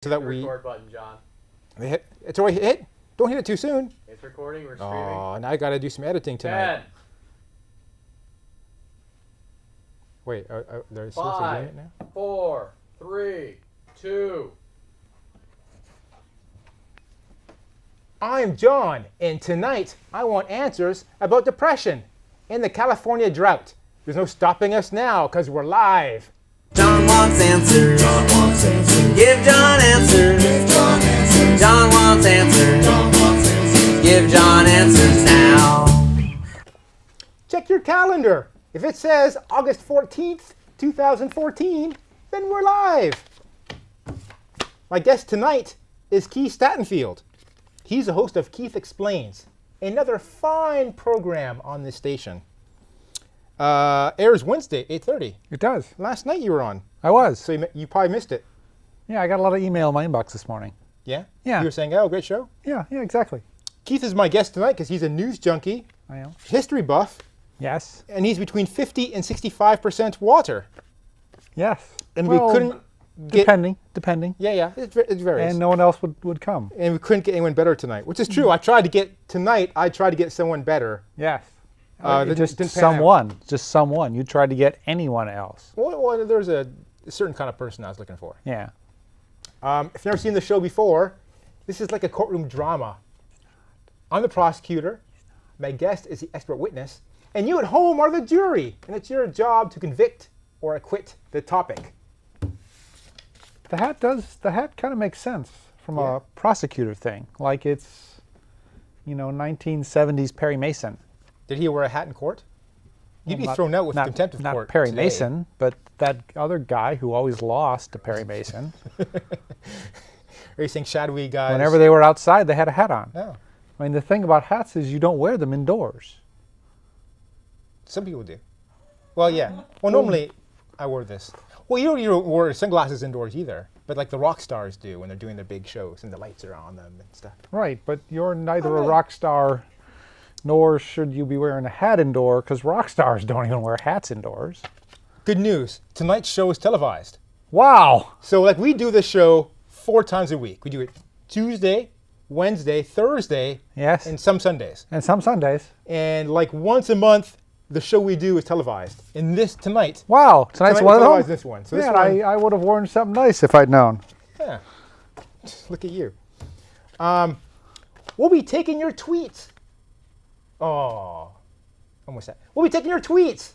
So that we record button, John. It's already hit. Don't hit it too soon. It's recording. We're streaming. Oh, now I got to do some editing tonight. 10, Wait, they're supposed to be doing 5, it now? 4, 3, 2. I'm John, and tonight I want answers about depression and the California drought. There's no stopping us now because we're live. John wants answers. John wants answers. Give John answers. Give John answers. John wants answers. John wants answers. Give John answers now. Check your calendar. If it says August 14th, 2014, then we're live. My guest tonight is Keith Statenfield. He's the host of Keith Explains, another fine program on this station. Airs Wednesday, 8:30. It does. Last night you were on. I was. So you probably missed it. Yeah, I got a lot of email in my inbox this morning. Yeah? Yeah. You were saying, oh, great show? Yeah, exactly. Keith is my guest tonight because he's a news junkie, I am. history buff, Yes. and he's between 50 and 65% water. Yes. And Well, we couldn't get... Depending. Yeah, it varies. And no one else would come. And we couldn't get anyone better tonight, which is true. I tried to get someone better. Yes. Just Just someone. You tried to get anyone else. Well, there's a certain kind of person I was looking for. Yeah. If you've never seen the show before, this is like a courtroom drama. I'm the prosecutor. My guest is the expert witness. And you at home are the jury. And it's your job to convict or acquit the topic. The hat kind of makes sense from a prosecutor thing. Like it's, 1970s Perry Mason. Did he wear a hat in court? You'd be thrown out with contempt of court. Not Perry today. Mason, but that other guy who always lost to Perry Mason. Are you saying shadowy guys? Whenever they were outside, they had a hat on. Oh. I mean, the thing about hats is you don't wear them indoors. Some people do. Well, yeah. Well, normally I wore this. Well, you don't wear sunglasses indoors either. But like the rock stars do when they're doing their big shows and the lights are on them and stuff. Right, but you're neither a rock star, nor should you be wearing a hat indoor, because rock stars don't even wear hats indoors. Good news. Tonight's show is televised. Wow! So like we do this show 4 times a week. We do it Tuesday, Wednesday, Thursday, Yes. and some Sundays. And some Sundays. And like once a month, the show we do is televised. And this tonight. Wow! Tonight's Tonight one we of televised them? this one. So this Man, one, I would have worn something nice if I'd known. yeah. Look at you. We'll be taking your tweets. Oh, almost that. We'll be taking your tweets.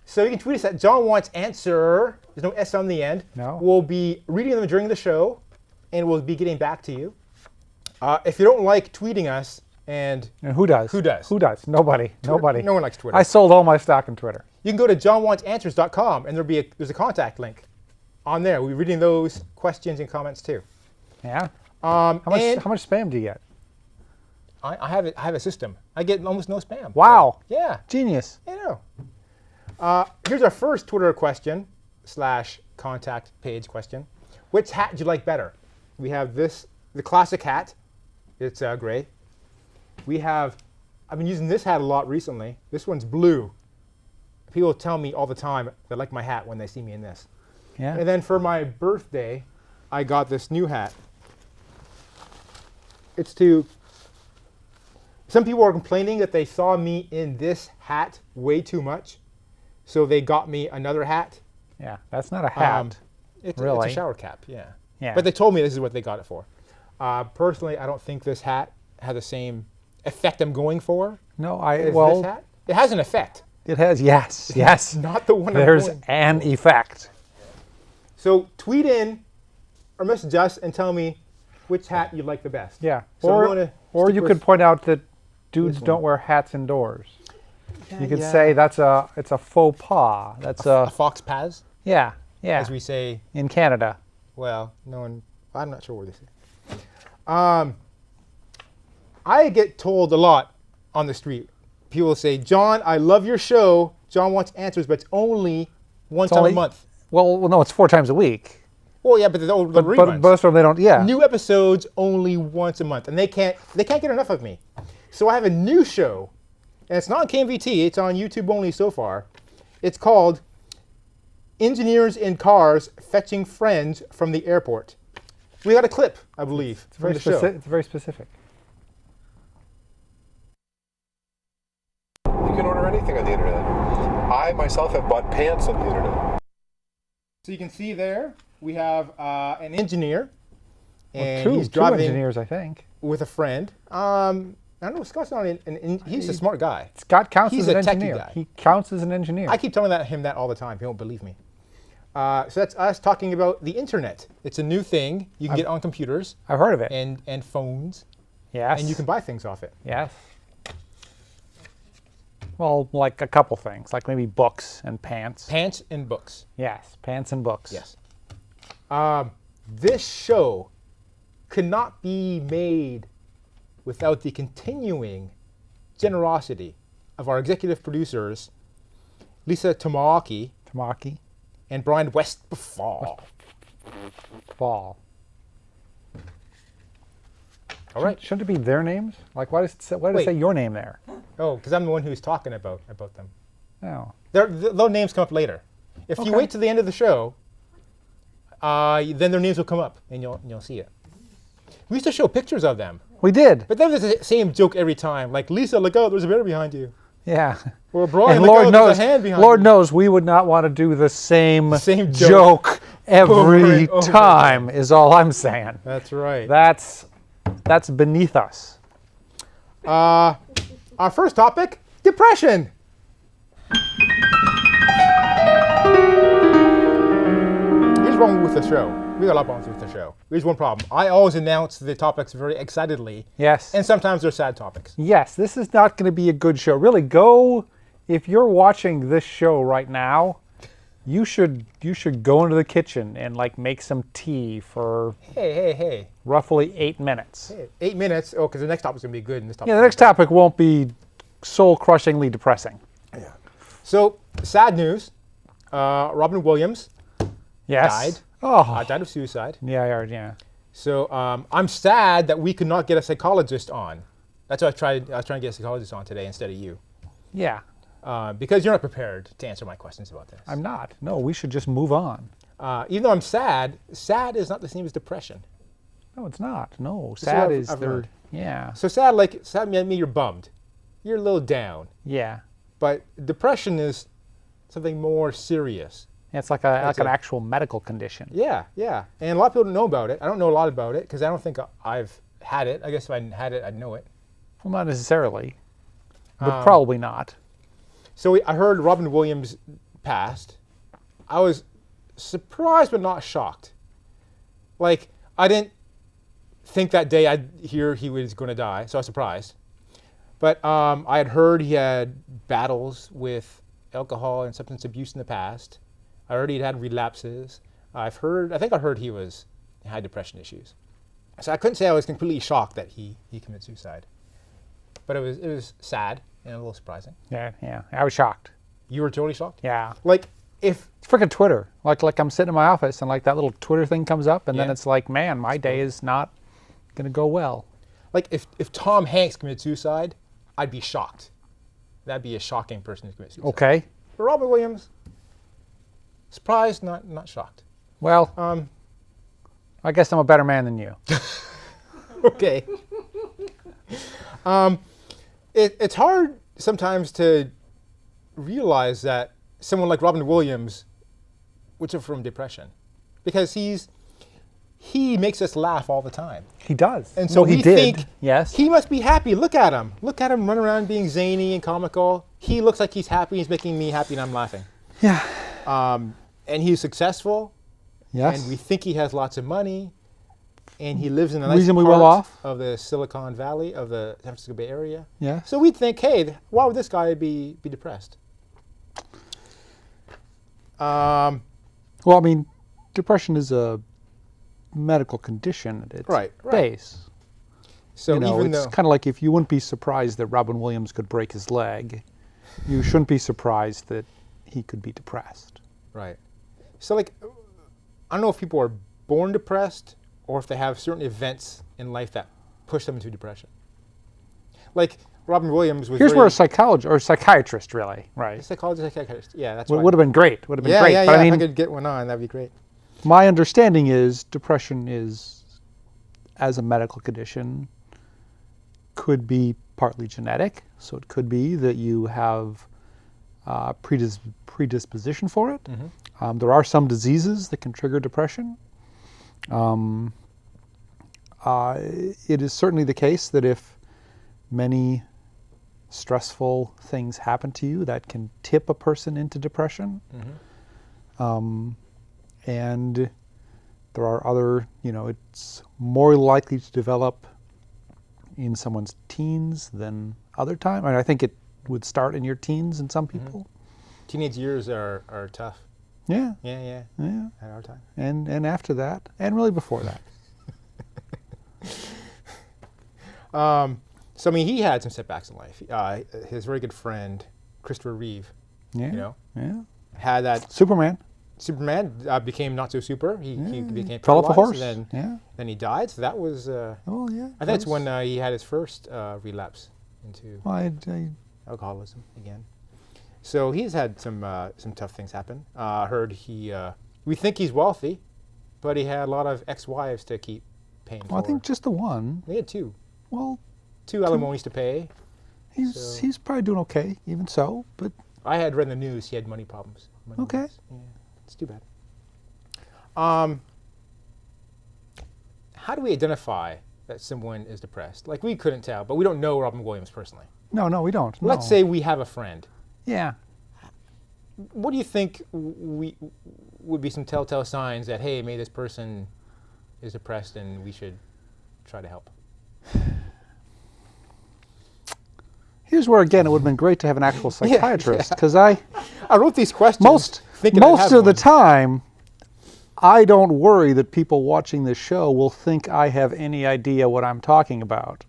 So you can tweet us at John Wants Answer. There's no S on the end. No. We'll be reading them during the show, and we'll be getting back to you. If you don't like tweeting us, and who does? Who does? Who does? Nobody. Nobody. No one likes Twitter. I sold all my stock in Twitter. You can go to johnwantsanswers.com, and there's a contact link on there. We'll be reading those questions and comments too. Yeah? How How much spam do you get? I have a system. I get almost no spam. Wow! Yeah. Genius. I know. Here's our first Twitter question / contact page question. Which hat do you like better? We have the classic hat. It's gray. I've been using this hat a lot recently. This one's blue. People tell me all the time they like my hat when they see me in this. Yeah. And then for my birthday, I got this new hat. Some people are complaining that they saw me in this hat way too much, so they got me another hat. Yeah, that's not a hat. It's Really? a shower cap, yeah. Yeah. But they told me this is what they got it for. Personally, I don't think this hat has the same effect I'm going for No, as this hat. It has an effect. it has, yes. Not the one There's I'm going an for. effect. So tweet in or message us and tell me which hat you like the best. Yeah. So we're gonna Or stick you with could point out that dudes this one. don't wear hats indoors. You could Yeah. say it's a faux pas. That's a fox paz, yeah. as we say. In Canada. Well, no one. I'm not sure where this is. I get told a lot on the street. People say, "John, I love your show. John Wants Answers, but it's only once a month." Well, no, it's 4 times a week. Well, yeah, but the reruns. But most of them they don't. Yeah. New episodes only once a month, and they can't get enough of me. So I have a new show, and it's not on KMVT. It's on YouTube only so far. It's called Engineers in Cars Fetching Friends from the Airport. We got a clip, I believe, It's from very the show. It's very specific. You can order anything on the internet. I myself have bought pants on the internet. So you can see there, we have an engineer, and Well, he's two driving engineers, I think. with a friend. I don't know, Scott's not he's a smart guy. Scott counts He's as an a techie engineer. guy. He counts as an engineer. I keep telling him that all the time. He won't believe me. So that's us talking about the internet. It's a new thing. You can get on computers I've heard of it. and phones, Yes. and you can buy things off it. Yes. Well, like a couple things, like maybe books and pants. Pants and books. Yes, pants and books. Yes. This show could not be made without the continuing generosity of our executive producers, Lisa Tamaki Tamaki. and Brian Westfall. Fall. All right. Shouldn't it be their names? Like, why does it Wait. say your name there? Oh, because I'm the one who's talking about them. Oh. Those names come up later. If you Okay. wait till the end of the show, then their names will come up, and you'll see it. We used to show pictures of them, We did. but that was the same joke every time. Like, Lisa, look out, there's a bear behind you. Yeah. Or Brian, And look Lord out, knows, there's a hand behind Lord you. knows, we would not want to do the same Same joke Over every and over time. Is all I'm saying. That's right. That's beneath us. Our first topic, depression. Here's one with the show. We got a lot of problems with the show. Here's one problem. I always announce the topics very excitedly, Yes. and sometimes they're sad topics. Yes, this is not going to be a good show. Really, go if you're watching this show right now. You should go into the kitchen and like make some tea for Hey. roughly 8 minutes. 8 minutes. Oh, because the next topic's going to be good. And this topic Yeah, the next topic won't be soul-crushingly depressing. So, sad news. Robin Williams Yes. died. Oh. Died of suicide. Yeah. So I'm sad that we could not get a psychologist on. That's what I was trying to get a psychologist on today instead of you. Yeah. Because you're not prepared to answer my questions about this. I'm not. No, we should just move on. Even though I'm sad is not the same as depression. No, it's not. No, is sad what is I've there. learned. Yeah. So sad means you're bummed. You're a little down. Yeah. But depression is something more serious. It's like an actual medical condition. Yeah. And a lot of people don't know about it. I don't know a lot about it because I don't think I've had it. I guess if I had it, I'd know it. Well, not necessarily, but probably not. So I heard Robin Williams passed. I was surprised but not shocked. Like, I didn't think that day I'd hear he was going to die, so I was surprised. But I had heard he had battles with alcohol and substance abuse in the past. I heard he'd had relapses. I think I heard he had depression issues. So I couldn't say I was completely shocked that he committed suicide. But it was sad and a little surprising. Yeah. I was shocked. You were totally shocked? Yeah. Like, if It's freaking Twitter. Like I'm sitting in my office and like that little Twitter thing comes up and then Yeah. it's like, man, my day is not gonna go well. if Tom Hanks committed suicide, I'd be shocked. That'd be a shocking person to commit suicide. Okay. But Robin Williams, surprised, not shocked. Well, I guess I'm a better man than you. Okay. It's hard sometimes to realize that someone like Robin Williams would suffer from depression, because he makes us laugh all the time. He does. And so he we did. think Yes. he must be happy. Look at him. Look at him run around being zany and comical. He looks like he's happy. He's making me happy and I'm laughing. Yeah. And he's successful. Yes. And we think he has lots of money. And he lives in a nice Reasonably part well off. of the Silicon Valley, of the San Francisco Bay Area. Yeah. So we'd think, hey, why would this guy be depressed? Well, I mean, depression is a medical condition at its Right. base. So You know, even it's though kind of like if you wouldn't be surprised that Robin Williams could break his leg, you shouldn't be surprised that he could be depressed. Right. So, like, I don't know if people are born depressed or if they have certain events in life that push them into depression. Like, Robin Williams was Here's very, where a psychologist or a psychiatrist, really, right? psychologist, psychiatrist. Yeah, that's Would right. have been great. Would have been Yeah, great. yeah, But yeah. I If I mean, could get one on, that'd be great. my understanding is depression is as a medical condition could be partly genetic. So it could be that you have predisposition for it. There are some diseases that can trigger depression. It is certainly the case that if many stressful things happen to you, that can tip a person into depression. And there are other, it's more likely to develop in someone's teens than other time. I think it would start in your teens in some people. Teenage years are tough. Yeah. Yeah. Yeah. At our time. And after that, and really before that. So I mean, he had some setbacks in life. His very good friend, Christopher Reeve, Yeah. Yeah. had that. Superman. Superman became not so super. He became Fell off a paralyzed, horse. and then he died. So that was. Oh yeah. I think that's when he had his first relapse into Well, alcoholism again. So he's had some tough things happen. Heard we think he's wealthy, but he had a lot of ex-wives to keep paying for. I think just the one. He had two. Well, Two alimonies to pay. he's probably doing okay, even so. But I had read in the news he had money problems. Okay. Yeah, it's too bad. How do we identify that someone is depressed? Like, we couldn't tell, but we don't know Robin Williams personally. no, we don't. Let's no. say we have a friend. Yeah. What do you think would be some telltale signs that, hey, maybe this person is depressed and we should try to help? Here's where, again, it would have been great to have an actual psychiatrist, because I wrote these questions. most thinking I'd have of the one. time, I don't worry that people watching this show will think I have any idea what I'm talking about.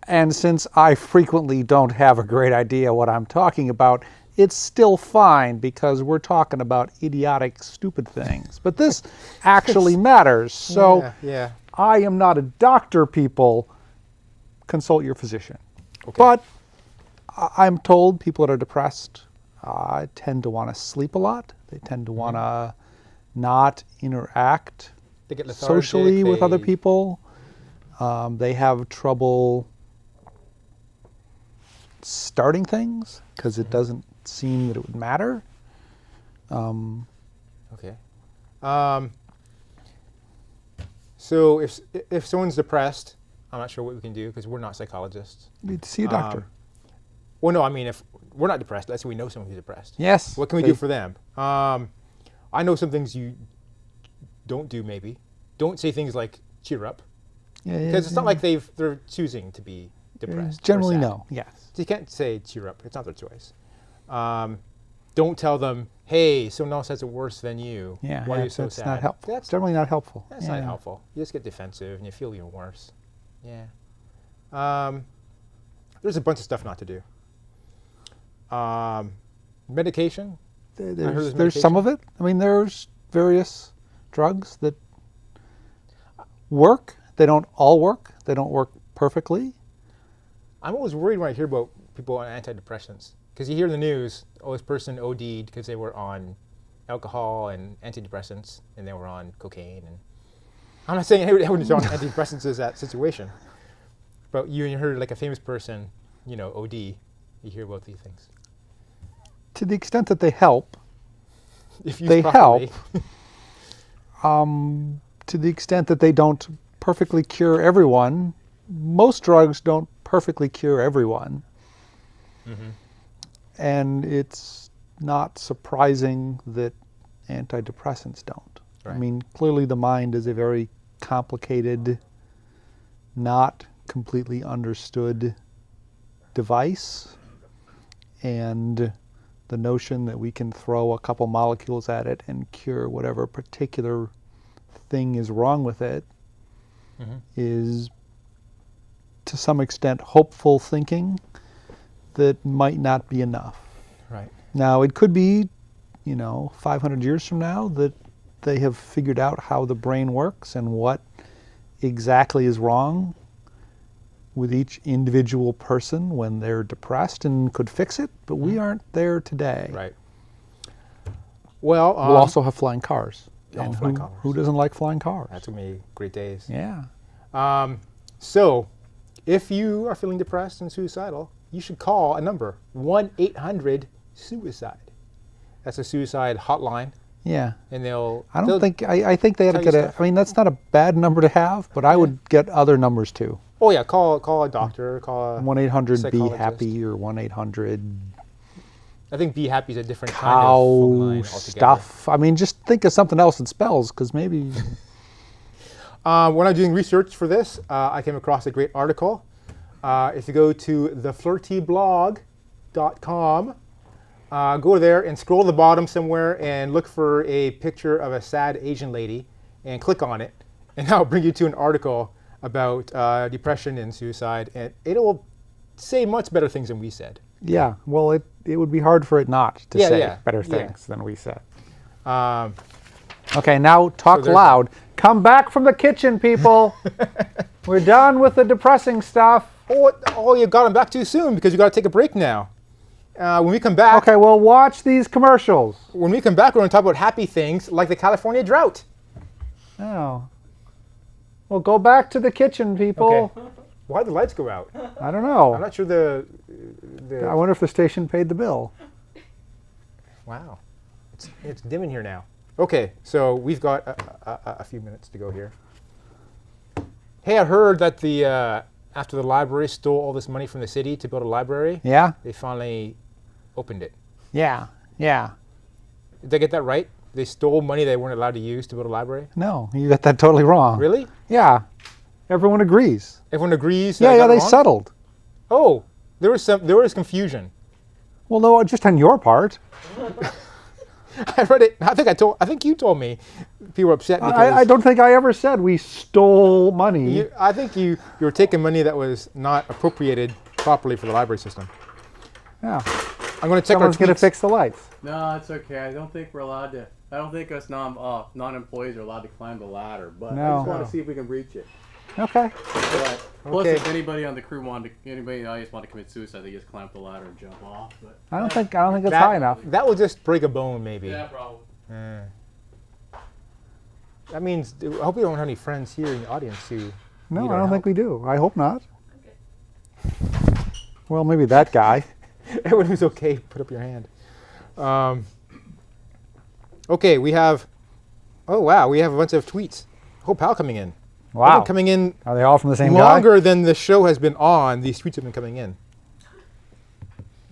And since I frequently don't have a great idea what I'm talking about, it's still fine, because we're talking about idiotic, stupid things. But this actually matters. So yeah. I am not a doctor, people. Consult your physician. Okay. But I'm told people that are depressed tend to want to sleep a lot. They tend to want to not interact They get lethargic, socially with other they- people. They have trouble starting things because it doesn't seem that it would matter. Okay. So if someone's depressed, I'm not sure what we can do because we're not psychologists. You need to see a doctor. Well, no, I mean, if we're not depressed, let's say we know someone who's depressed. Yes. What can we do for them? I know some things you don't do. Maybe don't say things like "cheer up," because it's not like they're choosing to be depressed. or Generally, sad. no. Yes. So you can't say "cheer up." It's not their choice. Don't tell them, "Hey, someone else has it worse than you. Yeah. Why are you so that's sad?" not helpful. That's Generally not helpful. That's Yeah. not helpful. You just get defensive and you feel even worse. Yeah. There's a bunch of stuff not to do. Medication. There's some of it. I mean, there's various drugs that work. They don't all work. They don't work perfectly. I'm always worried when I hear about people on antidepressants because you hear in the news, oh, this person OD'd because they were on alcohol and antidepressants and they were on cocaine. And I'm not saying everyone's on antidepressants is that situation, but you heard like a famous person, OD. You hear about these things. To the extent that they help, If used they properly. help. To the extent that they don't perfectly cure everyone, most drugs don't perfectly cure everyone. And it's not surprising that antidepressants don't. I Right. mean, clearly the mind is a very complicated, not completely understood device. And the notion that we can throw a couple molecules at it and cure whatever particular thing is wrong with it is, to some extent, hopeful thinking that might not be enough. Right. Now, it could be, 500 years from now that they have figured out how the brain works and what exactly is wrong with each individual person when they're depressed and could fix it, but we aren't there today. Right. Well, We'll also have flying cars. And flying cars. who doesn't like flying cars? That's going to be great days. Yeah. So, if you are feeling depressed and suicidal, you should call a number, 1-800-SUICIDE. That's a suicide hotline, Yeah. and they'll... I think they had to tell you get a. stuff. I mean, that's not a bad number to have, but I would get other numbers too. Oh yeah, call a doctor, call a 1-800-BE-HAPPY or 1-800 I think Be Happy is a different kind of phone line cow altogether. stuff. I mean, just think of something else that spells, because maybe. When I'm doing research for this, I came across a great article. If you go to theflirtyblog.com, go there and scroll to the bottom somewhere and look for a picture of a sad Asian lady and click on it, and that'll bring you to an article about depression and suicide, and it'll say much better things than we said. Yeah. Well, it would be hard for it not to Yeah, say yeah, better yeah. things than we said. Um, Okay, now talk there's loud. Come back from the kitchen, people. We're done with the depressing stuff. oh, you got them back too soon because you got to take a break now. When we come back, Okay, well, watch these commercials. we're going to talk about happy things like the California drought. Oh. Well, go back to the kitchen, people. Okay. Why'd the lights go out? I don't know. I'm not sure the I wonder if the station paid the bill. wow, it's dim in here now. Okay, so we've got a few minutes to go here. Hey, I heard that after the library stole all this money from the city to build a library, Yeah? they finally opened it. Yeah. Yeah. Did I get that right? They stole money they weren't allowed to use to build a library? No, you got that totally wrong. Really? Yeah. Everyone agrees. Everyone agrees? that I Yeah, got it they wrong? settled. Oh, there was confusion. Well, no, just on your part. I read it. I think you told me people were upset because I don't think I ever said we stole money. I think you were taking money that was not appropriated properly for the library system. Yeah. I'm going to check Someone's our going to tweets. fix the lights. No, it's okay. I don't think we're allowed to. I don't think us non-employees are allowed to climb the ladder. But I No. just want to see if we can reach it. Okay. But plus, Okay. if anybody on the crew anybody in the audience want to commit suicide, they just climb the ladder and jump off. But I don't think it's high enough. That will just break a bone, maybe. yeah, probably. That means I hope you don't have any friends here in the audience who. No, need I our don't think help. we do. I hope not. Well, maybe that guy. Everyone who's okay, put up your hand. Okay, we have. Oh wow, we have a bunch of tweets. Hope Pal coming in. They've Wow. been coming in Are they all from the same longer than the show has been on. These tweets have been coming in.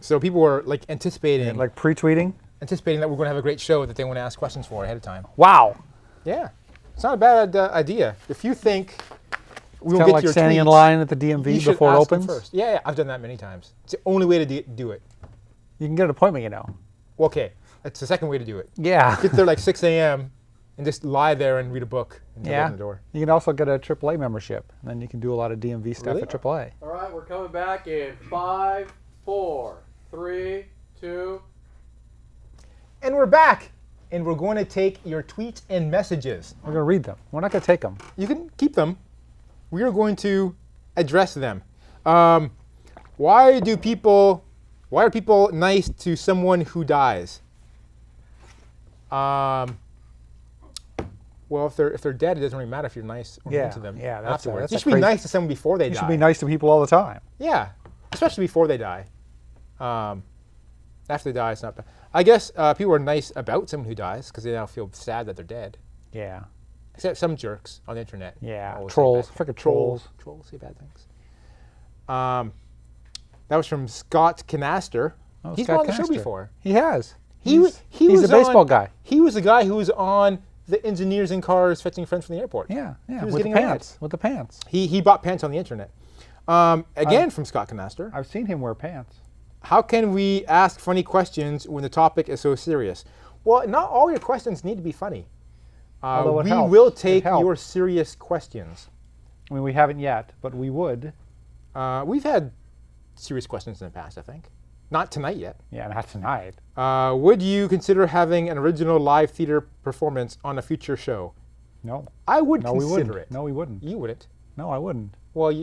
So people were like anticipating, guy? Like pre-tweeting? that we're going to have a great show that they want to ask questions for ahead of time. Wow. Yeah, it's not a bad idea. If you think we Kind won't of get like to your standing in tweets, line at the you DMV should before it ask them opens. first. Yeah, I've done that many times. It's the only way to do it. You can get an appointment, you know. Well, okay, that's the second way to do it. Yeah. Get there like 6 a.m. and just lie there and read a book and Yeah. open the door. You can also get a AAA membership, and then you can do a lot of DMV stuff Really? at AAA. All right, we're coming back in 5, 4, 3, 2. And we're back, and we're going to take your tweets and messages. We're going to read them. We're not going to take them. You can keep them. We are going to address them. Why are people nice to someone who dies? Well, if they're dead, it doesn't really matter if you're nice or Yeah, mean to them yeah, that's afterwards. that's You a should be crazy- nice to someone before they You die. should be nice to people all the time. Yeah, especially before they die. After they die, it's not bad. I guess people are nice about someone who dies because they now feel sad that they're dead. Yeah. Except some jerks on the internet. Yeah, always say trolls. bad- Frickin' trolls. Trolls say bad things. That was from Scott Canaster. Oh, He's Scott been on the show Canaster. before. He has. He's a baseball guy. He was the guy who was on the engineers in cars fetching friends from the airport. Yeah, yeah. He was With the getting a ride. pants. With the pants. He bought pants on the internet. Again from Scott Canaster. I've seen him wear pants. How can we ask funny questions when the topic is so serious? Well, not all your questions need to be funny. Although it we helps. will It take helps. your serious questions. I mean, we haven't yet, but we would. We've had serious questions in the past, I think. Not tonight yet. Yeah, not tonight. Would you consider having an original live theater performance on a future show? No. I would No, we consider wouldn't. it. No, we wouldn't. You wouldn't. No, I wouldn't. Well,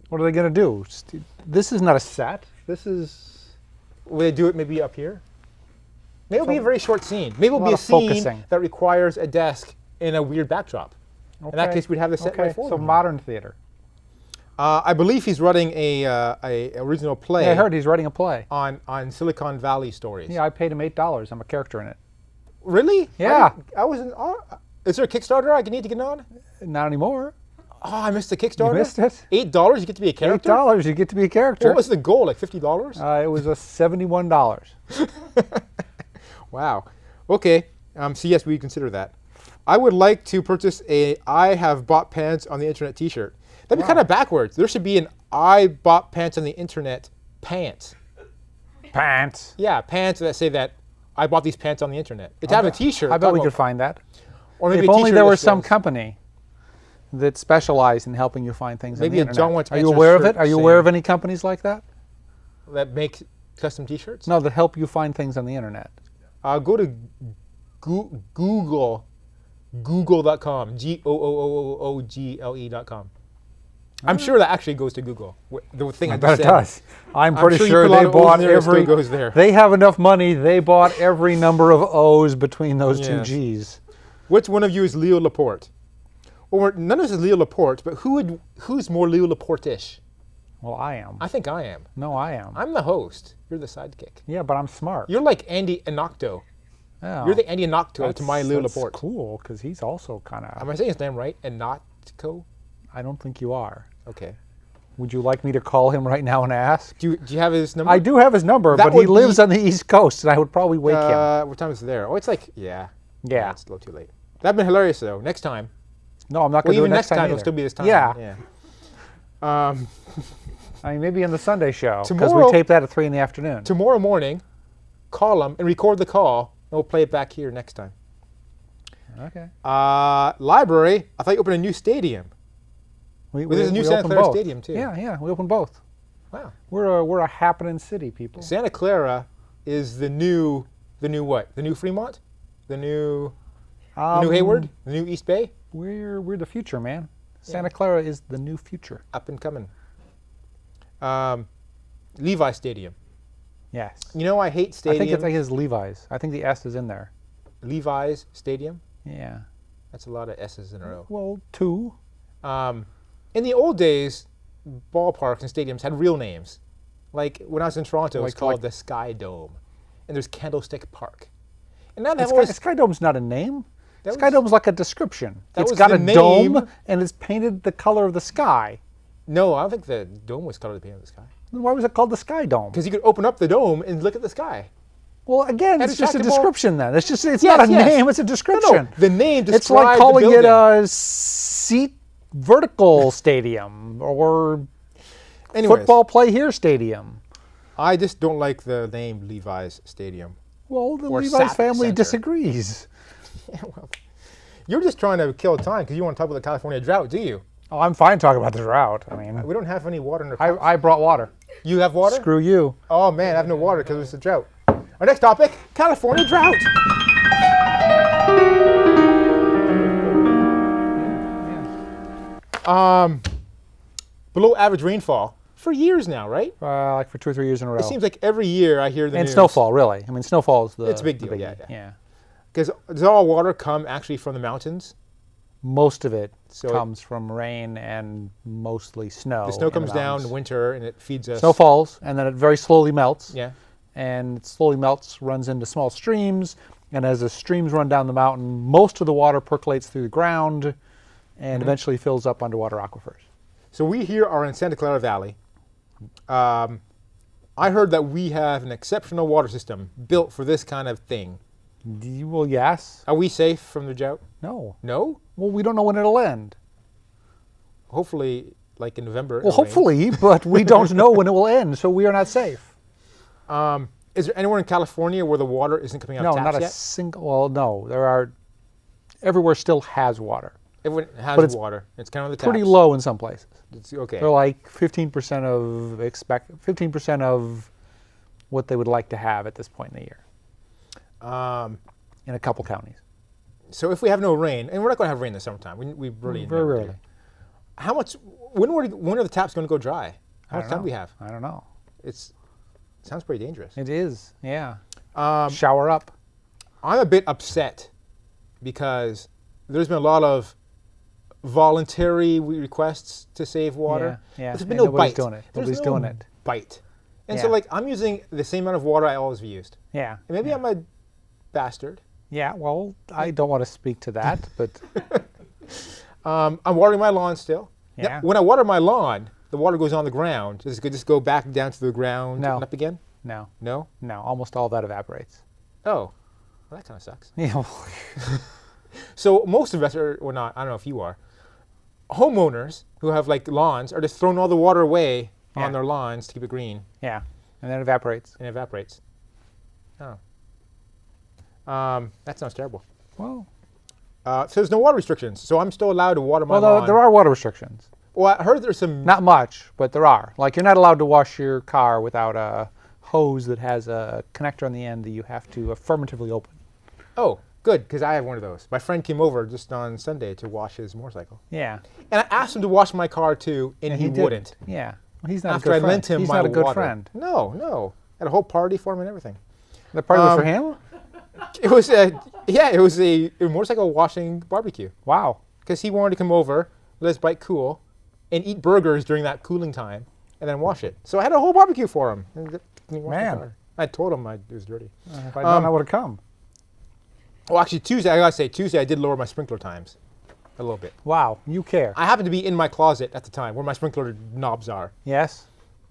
What are they going to do? This is not a set. This is... will they do it maybe up here? Maybe it'll be a very short scene. Maybe it'll A be lot a of scene focusing. that requires a desk in a weird backdrop. In that case, we'd have the set right forward. So modern theater. I believe he's running a original play. Yeah, I heard he's writing a play. on Silicon Valley stories. Yeah, I paid him $8. I'm a character in it. Really? Yeah. I wasn't. Is there a Kickstarter I need to get on? Not anymore. Oh, I missed the Kickstarter. You missed it? $8, you get to be a character. $8, you get to be a character. What was the goal? Like $50? It was a $71. Wow. Okay. So yes, we consider that. I would like to purchase a "I have bought pants on the internet" T-shirt. That'd be kind of backwards. There should be an "I bought pants on the internet" pants. Pants. Yeah, pants that say that I bought these pants on the internet. To have a T-shirt. I bet we could find that. Or maybe If a only t-shirt there that was some says- company that specialized in helping you find things Maybe on a the John internet. Wants Are you Answers aware of shirt it? Are you aware saying- of any companies like that? that make custom T-shirts. No, that help you find things on the internet. Go to Google, google.com, GOOGLE.com. I'm sure that actually goes to Google. The thing I bet just it said. does. I'm pretty sure you sure put a lot they of O's bought in there, it still every. goes there. They have enough money. They bought every number of O's between those two Yes. G's. Which one of you is Leo Laporte? Or none of us is Leo Laporte, but who's more Leo Laporte-ish? Well, I am. I think I am. No, I am. I'm the host. You're the sidekick. Yeah, but I'm smart. You're like Andy Inocto. Yeah. You're the Andy Inocto to my Leo That's Laporte. cool, because he's also kind Am of. I saying his name right? Inocto? I don't think you are. Okay. Would you like me to call him right now and ask? Do you have his number? I do have his number, That but he would lives be- on the East Coast, and I would probably wake him. What time is it there? Oh, it's like, yeah. Yeah. It's a little too late. That'd been hilarious, though. Next time. No, I'm not Well, going to do it even next time, either. it'll still be this time. Yeah. Yeah. I mean, maybe in the Sunday show, because we Tomorrow- tape that at 3 in the afternoon. Tomorrow morning, call them and record the call, and we'll play it back here next time. Okay. Library, I thought you opened a new stadium. There's a new Santa opened Clara both. Stadium, too. Yeah, we opened both. Wow. We're a happening city, people. Santa Clara is the new what? The new Fremont? The new Hayward? The new East Bay? We're the future, man. Santa Clara is the new future. Up and coming. Levi Stadium. Yes. You know, I hate I think stadiums. it's Levi's. I think the S is in there. Levi's Stadium. Yeah. That's a lot of S's in a row. Well, 2. In the old days, ballparks and stadiums had real names. Like when I was in Toronto, it was called the Sky Dome, and there's Candlestick Park. And now they have all this. Sky Dome's not a name. That Sky was- Dome's like a description. that It's was got the a name. dome, and it's painted the color of the sky. No, I don't think the dome was colored paint of the sky. Then why was it called the Sky Dome? Because you could open up the dome and look at the sky. Well, again, And it's just a attract them all- description then. It's just it's Yes, not a yes. name, it's a description. No, the name describes It's like calling the it building. a seat vertical stadium or Anyways, football play here stadium. I just don't like the name Levi's Stadium. Well, the Or Levi's SAP family Center. disagrees. Yeah, well, you're just trying to kill time because you want to talk about the California drought, do you? Oh, I'm fine talking about the drought. I mean, We don't have any water in our cups. I brought water. You have water? Screw you. Oh man, I have no water because it's a drought. Our next topic, California drought. Below average rainfall for years now, right? Like for 2 or 3 years in a row. It seems like every year I hear the and news. snowfall, really. I mean, snowfall is the It's a big the deal, biggie. yeah. Because does all water come actually from the mountains? Most of it So it- comes from rain and mostly snow. The snow in comes down in mountains. winter and it feeds us. Snow falls, and then it very slowly melts. Yeah. And it slowly melts, runs into small streams, and as the streams run down the mountain, most of the water percolates through the ground and eventually fills up underwater aquifers. So we here are in Santa Clara Valley. I heard that we have an exceptional water system built for this kind of thing. Well, yes. Are we safe from the drought? No. No? Well, we don't know when it'll end. Hopefully, like in November. Well, it'll rain. hopefully, but we don't know when it will end, so we are not safe. Is there anywhere in California where the water isn't coming out No, of taps not a yet? single. Well, no, there are. Everywhere still has water. Everyone has but it's water. It's kind of on the Pretty taps. low in some places. It's okay. They're like 15% of 15% of what they would like to have at this point in the year. In a couple counties. So if we have no rain, and we're not going to have rain this summertime, we really Very never do. rarely. How much? When are the taps going to go dry? How much time do we have? I don't know. It sounds pretty dangerous. It is, yeah. Shower up. I'm a bit upset because there's been a lot of voluntary requests to save water. Yeah. There's been And no nobody's bite. doing it. There's Nobody's no doing it. bite. And Yeah. so, like, I'm using the same amount of water I always have used. Yeah. And maybe yeah. I'm a bastard. Yeah, well, I don't want to speak to that, but I'm watering my lawn still. Now, Yeah. when I water my lawn, the water goes on the ground. Does it just go back down to the ground No. and up again? no, No? almost all that evaporates. Oh. Well, that kind of sucks. Yeah, well, So most of us are, well, not, I don't know if you are, homeowners who have like lawns are just throwing all the water away Yeah. on their lawns to keep it green, yeah, and then it evaporates. and it evaporates. Oh. That sounds terrible. Well, So there's no water restrictions, so I'm still allowed to water my well, lawn. there are water restrictions. Well, I heard there's some. Not much, but there are. Like, you're not allowed to wash your car without a hose that has a connector on the end that you have to affirmatively open. Oh, good, because I have one of those. My friend came over just on Sunday to wash his motorcycle, Yeah, and I asked him to wash my car too, and he didn't. wouldn't. Yeah, well, he's not After a I good friend. lent him He's my not a good water. friend. No. Had a whole party for him and everything. The party was for him? It was a motorcycle washing barbecue. Wow. Because he wanted to come over, let his bike cool, and eat burgers during that cooling time, and then wash it. So I had a whole barbecue for him. And he washed my Man. car. I told him it was dirty. If I'd known, I would have come. Well, actually, Tuesday, I gotta say, Tuesday I did lower my sprinkler times a little bit. Wow, you care. I happened to be in my closet at the time where my sprinkler knobs are. Yes.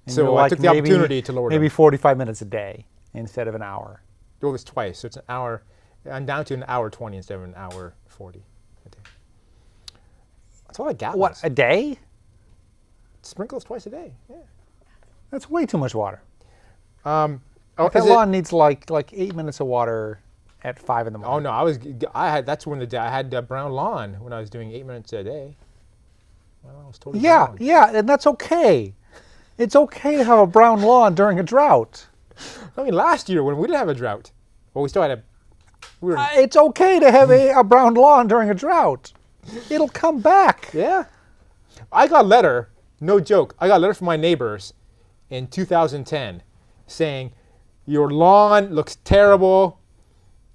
And So you're I like took the opportunity to lower maybe them. 45 minutes a day instead of an hour. Do this twice, so it's an hour. I'm down to an hour 20 instead of an hour 40 a day. That's a lot of gallons. What, a day? Sprinkles twice a day. Yeah. That's way too much water. Oh, That is it- lawn needs like 8 minutes of water at 5 in the Oh morning. no, that's when I had brown lawn when I was doing 8 minutes a day. Well, I was totally Yeah, brown. yeah, and that's okay. It's okay to have a brown lawn during a drought. I mean, last year when we didn't have a drought, well, we still had It's okay to have a brown lawn during a drought. It'll come back. yeah. I got a letter, no joke. I got a letter from my neighbors in 2010 saying, "Your lawn looks terrible.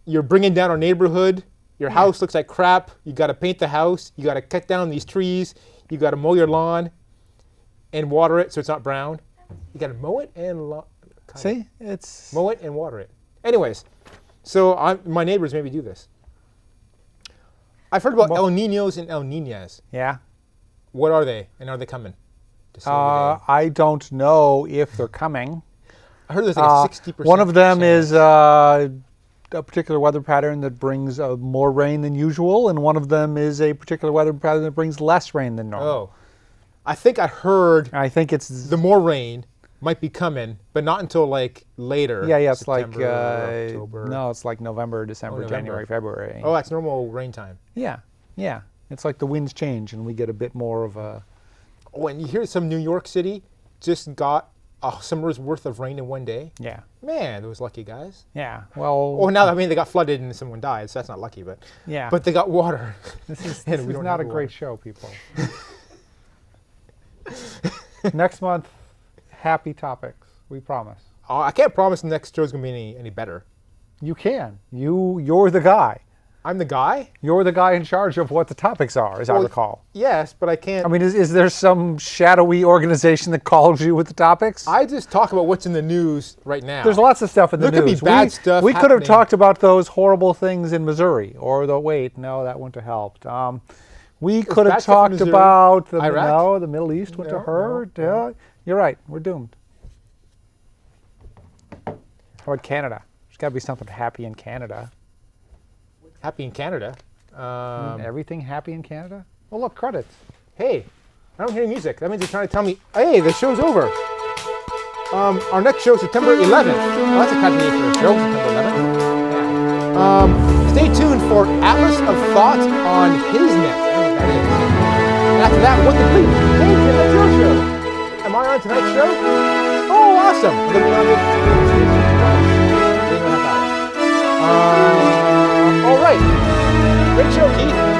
You're bringing down our neighborhood. Your house looks like crap. You got to paint the house. You got to cut down these trees. You got to mow your lawn and water it so it's not brown. You got to mow it and See, it's mow it and water it." Anyways, so my neighbors made me do this. I've heard about El Niños and El Niñas. yeah. What are they, and are they coming? To save the day? I don't know if they're coming. I heard there's like a 60%. One of them chance. is a particular weather pattern that brings more rain than usual, and one of them is a particular weather pattern that brings less rain than normal. Oh, I think I heard I think it's the more rain might be coming, but not until like later. yeah, it's like September, October. no, it's like November, December, November. January, February. Oh, that's normal rain time. Yeah, yeah. It's like the winds change, and we get a bit more of a. Oh, and you hear some New York City just got a summer's worth of rain in one day. Yeah, Man, those lucky guys. yeah. Well, Oh, now I mean they got flooded and someone died, so that's not lucky, but yeah. but they got water. this is, and this we is don't not have a the great water. show, people. Next month, happy topics. We promise. Oh, I can't promise the next show's gonna be any better. You can. You're the guy. I'm the guy. You're the guy in charge of what the topics are, as I Well, recall. Yes, but I can't. I mean, is there some shadowy organization that calls you with the topics? I just talk about what's in the news right now. There's lots of stuff in the There could be news. bad stuff We could have happening. talked about those horrible things in Missouri, or the wait, no, that wouldn't have helped. We could bad have stuff in talked Missouri. about the Iraq? no, the Middle East went to No, her. no, Yeah, you're right. We're doomed. How about Canada? There's got to be something happy in Canada. Happy in Canada. Everything happy in Canada? Well, look, credits. Hey, I don't hear music. That means they're trying to tell me, hey, the show's over. Our next show is September 11th. Well, that's a cut date for a show, September 11th. Stay tuned for Atlas of Thought on his net. I think that is. And after that, What the Bleep? Hey, Jim, that's your show. Am I on tonight's show? Oh, awesome. We're gonna be on this. All right. Great show, Keith.